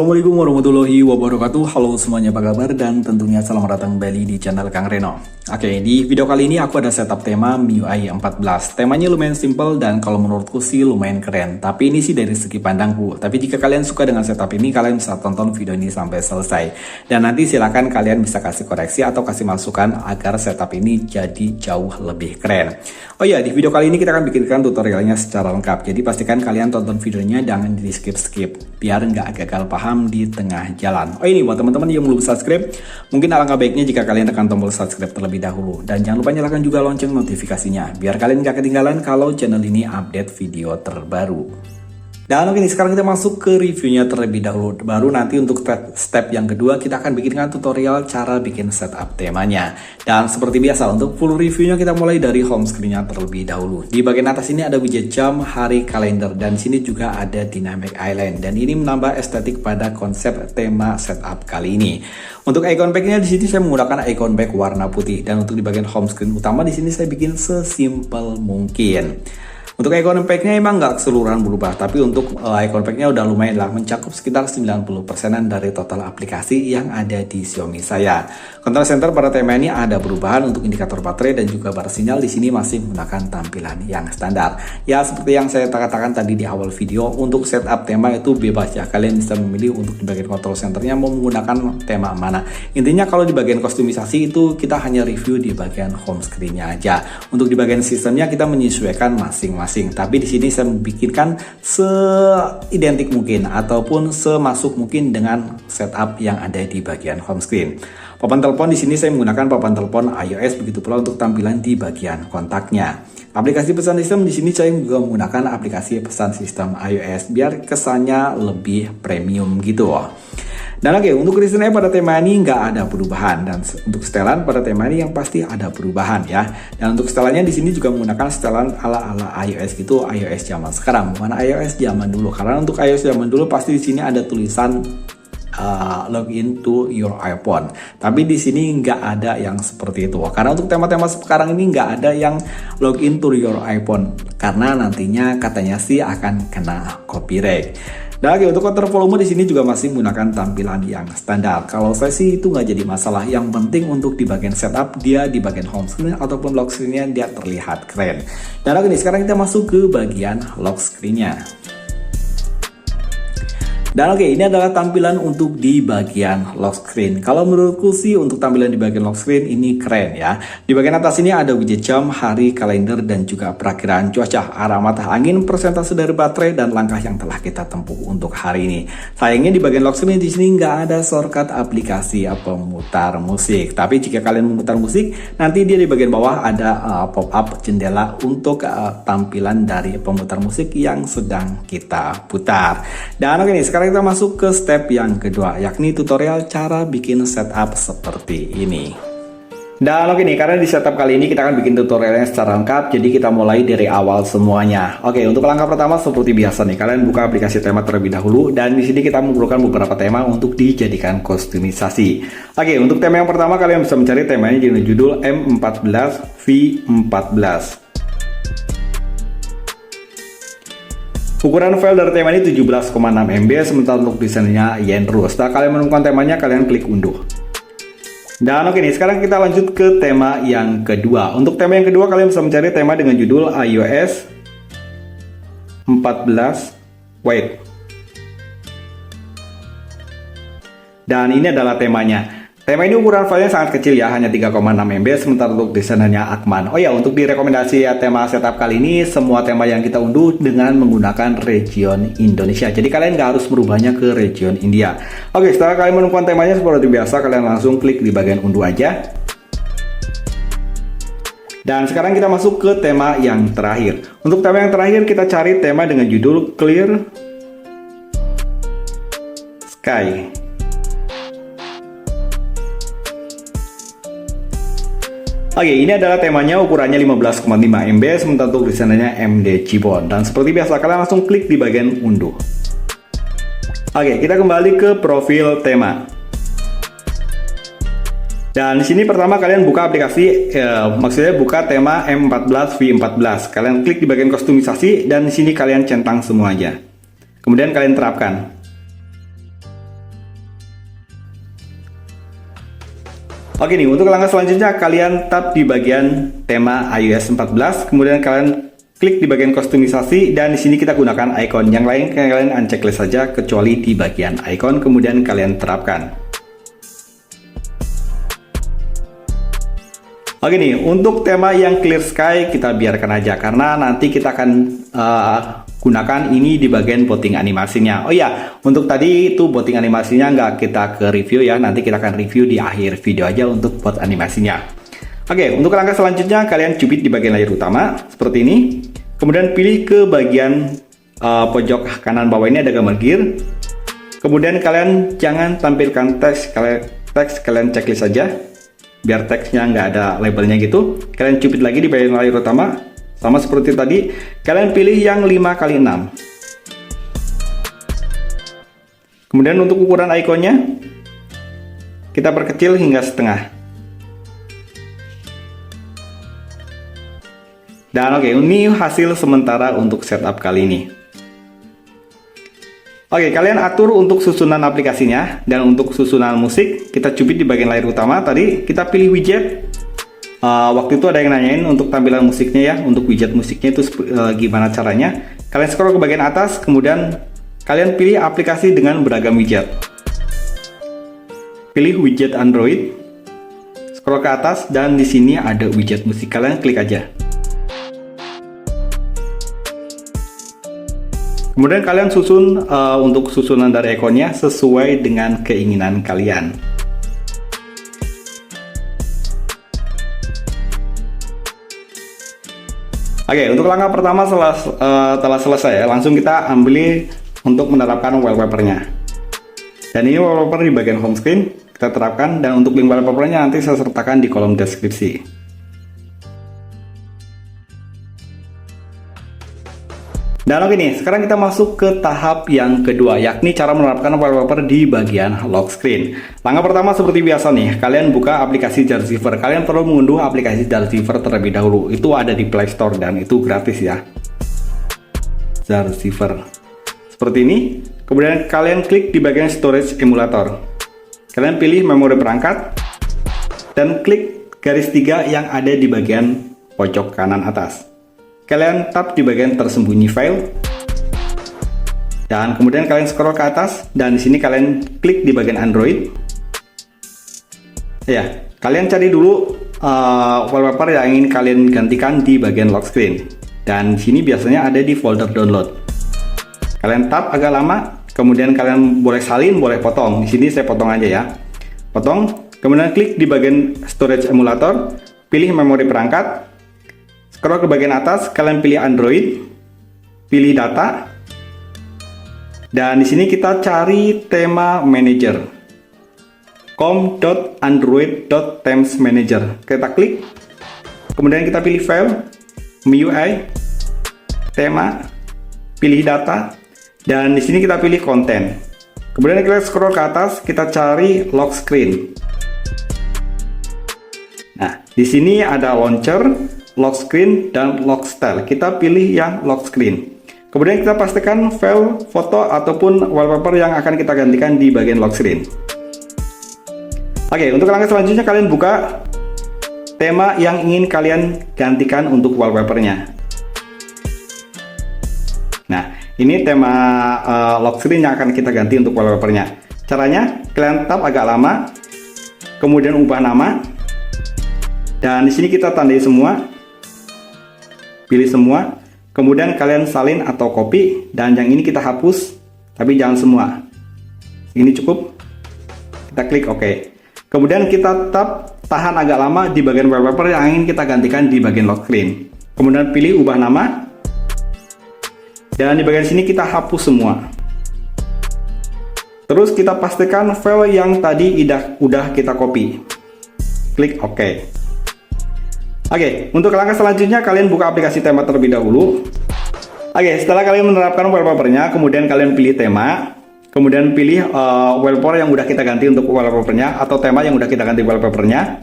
Assalamualaikum warahmatullahi wabarakatuh. Halo semuanya, apa kabar? Dan tentunya selamat datang kembali di channel Kang Reno. Oke, di video kali ini aku ada setup tema MIUI 14. Temanya lumayan simple dan kalau menurutku sih lumayan keren. Tapi ini sih dari segi pandangku. Tapi jika kalian suka dengan setup ini, kalian bisa tonton video ini sampai selesai. Dan nanti silakan kalian bisa kasih koreksi atau kasih masukan agar setup ini jadi jauh lebih keren. Oh ya, di video kali ini kita akan bikinkan tutorialnya secara lengkap. Jadi pastikan kalian tonton videonya, jangan di skip-skip biar nggak gagal paham di tengah jalan. Oh ini buat teman-teman yang belum subscribe, mungkin alangkah baiknya jika kalian tekan tombol subscribe terlebih dahulu. Dan jangan lupa nyalakan juga lonceng notifikasinya, biar kalian nggak ketinggalan kalau channel ini update video terbaru. Dan oke, sekarang kita masuk ke reviewnya terlebih dahulu. Baru nanti untuk step yang kedua kita akan bikinkan tutorial cara bikin setup temanya. Dan seperti biasa untuk full reviewnya kita mulai dari home screen-nya terlebih dahulu. Di bagian atas ini ada widget jam, hari, kalender, dan sini juga ada dynamic island. Dan ini menambah estetik pada konsep tema setup kali ini. Untuk icon pack-nya di sini saya menggunakan icon pack warna putih, dan untuk di bagian home screen utama di sini saya bikin sesimpel mungkin. Untuk icon pack-nya emang nggak keseluruhan berubah, tapi untuk icon pack-nya udah lumayan lah, mencakup sekitar 90%-an dari total aplikasi yang ada di Xiaomi saya. Control center pada tema ini ada perubahan untuk indikator baterai dan juga bar sinyal di sini masih menggunakan tampilan yang standar. Ya seperti yang saya katakan tadi di awal video, untuk setup tema itu bebas ya, kalian bisa memilih untuk di bagian control centernya mau menggunakan tema mana. Intinya kalau di bagian kostumisasi itu kita hanya review di bagian home screen-nya aja. Untuk di bagian sistemnya kita menyesuaikan masing-masing. Tapi di sini saya membikinkan seidentik mungkin ataupun semasuk mungkin dengan setup yang ada di bagian home screen. Papan telepon di sini saya menggunakan papan telepon iOS, begitu pula untuk tampilan di bagian kontaknya. Aplikasi pesan sistem di sini saya juga menggunakan aplikasi pesan sistem iOS biar kesannya lebih premium gitu. Dan oke, untuk reasonnya pada tema ini nggak ada perubahan, dan untuk setelan pada tema ini yang pasti ada perubahan ya. Dan untuk setelannya di sini juga menggunakan setelan ala-ala iOS gitu, iOS zaman sekarang, bukan iOS zaman dulu. Karena untuk iOS zaman dulu pasti di sini ada tulisan login to your iPhone. Tapi di sini nggak ada yang seperti itu. Karena untuk tema-tema sekarang ini nggak ada yang login to your iPhone, karena nantinya katanya sih akan kena copyright. Dan oke, untuk counter volume di sini juga masih menggunakan tampilan yang standar. Kalau saya sih itu nggak jadi masalah. Yang penting untuk di bagian setup dia di bagian home screen ataupun lock screen-nya dia terlihat keren. Dan oke nih, sekarang kita masuk ke bagian lock screen-nya. Dan oke, ini adalah tampilan untuk di bagian lock screen. Kalau menurutku sih untuk tampilan di bagian lock screen ini keren ya. Di bagian atas ini ada widget jam, hari, kalender, dan juga perakiraan cuaca, arah mata angin, persentase dari baterai, dan langkah yang telah kita tempuh untuk hari ini. Sayangnya di bagian lock screen di sini nggak ada shortcut aplikasi pemutar musik. Tapi jika kalian memutar musik, nanti dia di bagian bawah ada pop-up jendela untuk tampilan dari pemutar musik yang sedang kita putar. Dan oke nih, sekarang kita masuk ke step yang kedua, yakni tutorial cara bikin setup seperti ini. Dan oke nih, karena di setup kali ini kita akan bikin tutorialnya secara lengkap, jadi kita mulai dari awal semuanya. Oke, untuk langkah pertama seperti biasa nih, kalian buka aplikasi tema terlebih dahulu, dan di sini kita memerlukan beberapa tema untuk dijadikan kostumisasi. Oke, untuk tema yang pertama kalian bisa mencari temanya dengan judul M14V14. Ukuran file dari tema ini 17,6 MB, sementara untuk desainnya Yenru. Setelah kalian menemukan temanya, kalian klik unduh. Dan oke nih, sekarang kita lanjut ke tema yang kedua. Untuk tema yang kedua, kalian bisa mencari tema dengan judul iOS 14 Wait. Dan ini adalah temanya. Tema ini ukuran filenya sangat kecil ya, hanya 3,6 MB, sementara untuk desainernya Akman. Oh ya, untuk direkomendasi tema setup kali ini, semua tema yang kita unduh dengan menggunakan region Indonesia. Jadi kalian nggak harus merubahnya ke region India. Oke, setelah kalian menemukan temanya seperti biasa, kalian langsung klik di bagian unduh aja. Dan sekarang kita masuk ke tema yang terakhir. Untuk tema yang terakhir, kita cari tema dengan judul Clear Sky. Oke, ini adalah temanya, ukurannya 15,5 MB, sementara untuk desainernya MD Chibon. Dan seperti biasa, kalian langsung klik di bagian unduh. Oke, kita kembali ke profil tema. Dan di sini pertama kalian buka aplikasi, maksudnya buka tema M14V14. Kalian klik di bagian kostumisasi, dan di sini kalian centang semua aja. Kemudian kalian terapkan. Oke nih, untuk langkah selanjutnya kalian tap di bagian tema iOS 14, kemudian kalian klik di bagian kustomisasi, dan di sini kita gunakan icon. Yang lain kalian unchecklist saja kecuali di bagian icon, kemudian kalian terapkan. Oke nih, untuk tema yang clear sky kita biarkan aja karena nanti kita akan gunakan ini di bagian botting animasinya. Oh ya, untuk tadi itu botting animasinya nggak kita ke review ya, nanti kita akan review di akhir video aja untuk bot animasinya. Oke, untuk langkah selanjutnya kalian cubit di bagian layar utama seperti ini, kemudian pilih ke bagian pojok kanan bawah ini ada gambar gear. Kemudian kalian jangan tampilkan teks, kalian checklist saja biar teksnya nggak ada labelnya gitu. Kalian cubit lagi di bagian layar utama. Sama seperti tadi, kalian pilih yang 5x6. Kemudian untuk ukuran ikonnya, kita perkecil hingga setengah. Dan oke, ini hasil sementara untuk setup kali ini. Oke, kalian atur untuk susunan aplikasinya, dan untuk susunan musik, kita cubit di bagian layar utama. Tadi kita pilih widget. Waktu itu ada yang nanyain untuk tampilan musiknya ya, untuk widget musiknya itu gimana caranya. Kalian scroll ke bagian atas, kemudian kalian pilih aplikasi dengan beragam widget. Pilih widget Android, scroll ke atas, dan di sini ada widget musik. Kalian klik aja. Kemudian kalian susun untuk susunan dari ikonnya sesuai dengan keinginan kalian. Oke, untuk langkah pertama setelah selesai, langsung kita ambil untuk menerapkan wallpapernya. Dan ini wallpaper di bagian home screen, kita terapkan, dan untuk link wallpapernya nanti saya sertakan di kolom deskripsi. Dan oke nih, sekarang kita masuk ke tahap yang kedua, yakni cara menerapkan wallpaper di bagian lock screen. Langkah pertama seperti biasa nih, kalian buka aplikasi Jarziver. Kalian perlu mengunduh aplikasi Jarziver terlebih dahulu. Itu ada di Play Store dan itu gratis ya. Jarziver. Seperti ini. Kemudian kalian klik di bagian storage emulator. Kalian pilih memori perangkat dan klik garis 3 yang ada di bagian pojok kanan atas. Kalian tap di bagian tersembunyi file, dan kemudian kalian scroll ke atas, dan di sini kalian klik di bagian Android. Ya, kalian cari dulu wallpaper yang ingin kalian gantikan di bagian lock screen, dan di sini biasanya ada di folder download. Kalian tap agak lama, kemudian kalian boleh salin, boleh potong. Di sini saya potong aja ya, potong. Kemudian klik di bagian storage emulator, pilih memori perangkat. Scroll ke bagian atas, kalian pilih Android, pilih data, dan di sini kita cari tema manager, com.android.themes manager. Kita klik, kemudian kita pilih file, MIUI, tema, pilih data, dan di sini kita pilih konten. Kemudian kita scroll ke atas, kita cari lock screen. Nah, di sini ada launcher, lock screen, dan lock style. Kita pilih yang lock screen. Kemudian kita pastikan file, foto, ataupun wallpaper yang akan kita gantikan di bagian lock screen. Oke, untuk langkah selanjutnya kalian buka tema yang ingin kalian gantikan untuk wallpapernya. Nah, ini tema lock screen yang akan kita ganti untuk wallpapernya. Caranya, kalian tap agak lama, kemudian ubah nama, dan di sini kita tandai semua. Pilih semua, kemudian kalian salin atau copy, dan yang ini kita hapus, tapi jangan semua. Ini cukup. Kita klik OK. Kemudian kita tap tahan agak lama di bagian wallpaper yang ingin kita gantikan di bagian lock screen. Kemudian pilih ubah nama, dan di bagian sini kita hapus semua. Terus kita pastikan file yang tadi udah kita copy. Klik OK. Oke, untuk langkah selanjutnya kalian buka aplikasi tema terlebih dahulu. Oke, setelah kalian menerapkan wallpapernya, kemudian kalian pilih tema, kemudian pilih wallpaper yang udah kita ganti untuk wallpapernya, atau tema yang udah kita ganti wallpapernya,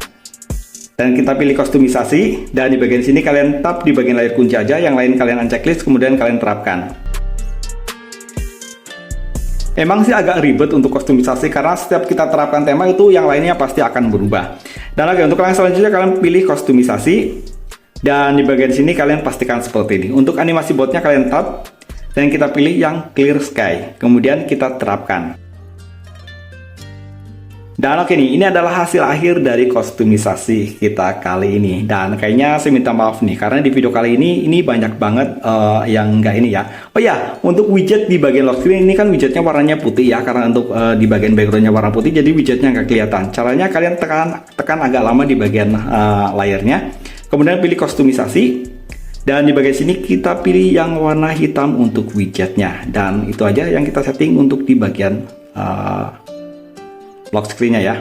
dan kita pilih kustomisasi, dan di bagian sini kalian tap di bagian layar kunci aja, yang lain kalian unchecklist, kemudian kalian terapkan. Emang sih agak ribet untuk kustomisasi karena setiap kita terapkan tema itu yang lainnya pasti akan berubah. Dan oke, untuk yang selanjutnya kalian pilih kostumisasi. Dan di bagian sini kalian pastikan seperti ini. Untuk animasi botnya kalian tap. Dan kita pilih yang clear sky. Kemudian kita terapkan. Dan oke nih, ini adalah hasil akhir dari kostumisasi kita kali ini. Dan kayaknya saya minta maaf nih, karena di video kali ini banyak banget yang enggak ini ya. Oh ya, untuk widget di bagian lock screen ini kan widgetnya warnanya putih ya. Karena untuk di bagian backgroundnya warna putih, jadi widgetnya nggak kelihatan. Caranya kalian tekan agak lama di bagian layarnya. Kemudian pilih kostumisasi. Dan di bagian sini kita pilih yang warna hitam untuk widgetnya. Dan itu aja yang kita setting untuk di bagian lock screen-nya ya.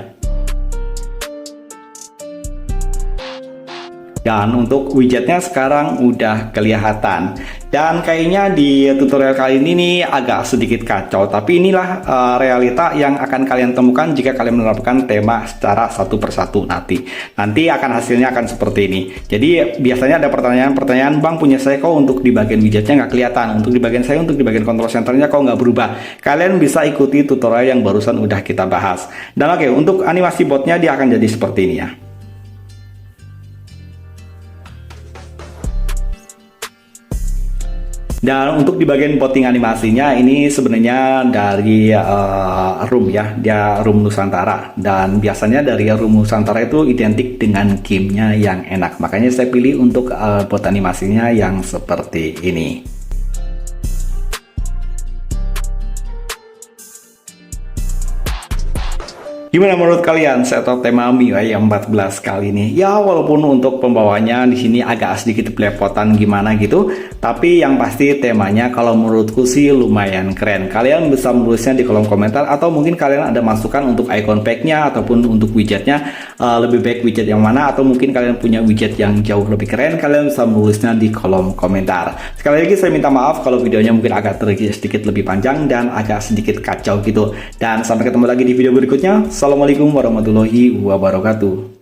Dan untuk widgetnya sekarang udah kelihatan. Dan kayaknya di tutorial kali ini nih agak sedikit kacau. Tapi inilah realita yang akan kalian temukan jika kalian menerapkan tema secara satu persatu nanti. Nanti akan hasilnya akan seperti ini. Jadi biasanya ada pertanyaan-pertanyaan, Bang punya saya kok untuk di bagian widgetnya nggak kelihatan. Untuk di bagian saya, untuk di bagian control centernya kok nggak berubah. Kalian bisa ikuti tutorial yang barusan udah kita bahas. Dan oke, untuk animasi botnya dia akan jadi seperti ini ya. Dan untuk di bagian botting animasinya ini sebenarnya dari room ya, dia room Nusantara. Dan biasanya dari room Nusantara itu identik dengan gamenya yang enak. Makanya saya pilih untuk bot animasinya yang seperti ini. Gimana menurut kalian setup tema MIUI 14 kali ini? Ya walaupun untuk pembawanya di sini agak sedikit belepotan gimana gitu, tapi yang pasti temanya kalau menurutku sih lumayan keren. Kalian bisa menulisnya di kolom komentar atau mungkin kalian ada masukan untuk icon pack-nya ataupun untuk widgetnya, lebih baik widget yang mana, atau mungkin kalian punya widget yang jauh lebih keren, kalian bisa menulisnya di kolom komentar. Sekali lagi saya minta maaf kalau videonya mungkin agak sedikit lebih panjang dan agak sedikit kacau gitu. Dan sampai ketemu lagi di video berikutnya. Assalamualaikum warahmatullahi wabarakatuh.